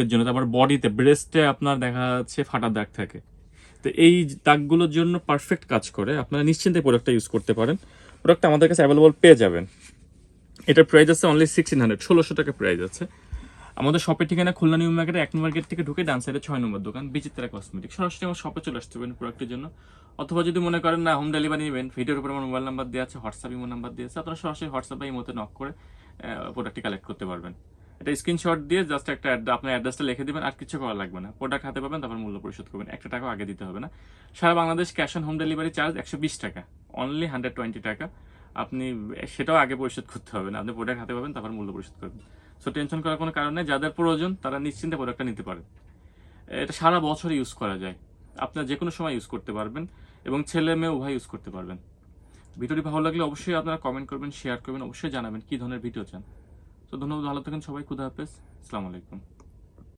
এর জন্য। তারপর বডিতে, ব্রেস্টে আপনার দেখা যাচ্ছে ফাটার দাগ থাকে, তো এই দাগগুলোর জন্য পারফেক্ট কাজ করে। আপনারা নিশ্চিন্তে প্রোডাক্টটা ইউজ করতে পারেন। প্রোডাক্টটা আমাদের কাছে অ্যাভেলেবল পেয়ে যাবেন। এটার প্রাইস আছে অনলি 1600, 1600 টাকা প্রাইস আছে। আমাদের শপের ঠিকানা খুলনা নিউ মার্কেটে 1 নম্বর গেট থেকে ঢুকে ডান সাইডে 6 নম্বর দোকান বিচিত্রা কসমেটিক। সরাসরি আমার শপে চলে আসতে পারেন প্রোডাক্টের জন্য। অথবা যদি মনে করেন না হোম ডেলিভারি নেবেন, ভিডিওর উপর আমার মোবাইল নাম্বার দেওয়া আছে, হোয়াটসঅ্যাপ ইমো নাম্বার দেওয়া আছে, আপনারা সরাসরি হোয়াটসঅ্যাপ বা ইমোতে নক করে প্রোডাক্টটি কালেক্ট করতে পারবেন। এটা স্ক্রিনশট দিয়ে জাস্ট একটা আপনার অ্যাড্রেসটা লিখে দিবেন, আর কিছু করা লাগবে না। প্রোডাক্ট হাতে পাবেন, তারপর মূল্য পরিশোধ করবেন, 1 টাকাও আগে দিতে হবে না। সারা Bangladesh cash on home delivery charge 120 টাকা, অনলি 120 টাকা। আপনি সেটাও আগে পরিশোধ করতে হবে না, আপনি প্রোডাক্ট হাতে পাবেন, তারপর মূল্য পরিশোধ করবেন। সো টেনশন করার কোনো কারণ নেই, যাদের প্রয়োজন তারা নিশ্চিন্তে প্রোডাক্টটা নিতে পারে। এটা সারা বছর ইউজ করা যায়, আপনার যে কোনো সময় ইউজ করতে পারবেন, এবং ছেলে মেয়ে উভয় ইউজ করতে পারবেন। ভিডিওটি ভালো লাগলে অবশ্যই আপনারা কমেন্ট করবেন, শেয়ার করবেন, অবশ্যই জানাবেন কি ধরনের ভিডিও চান। তো ধন্যবাদ, ভালো থাকেন সবাই, খুদা হাফেজ, আসসালামু আলাইকুম।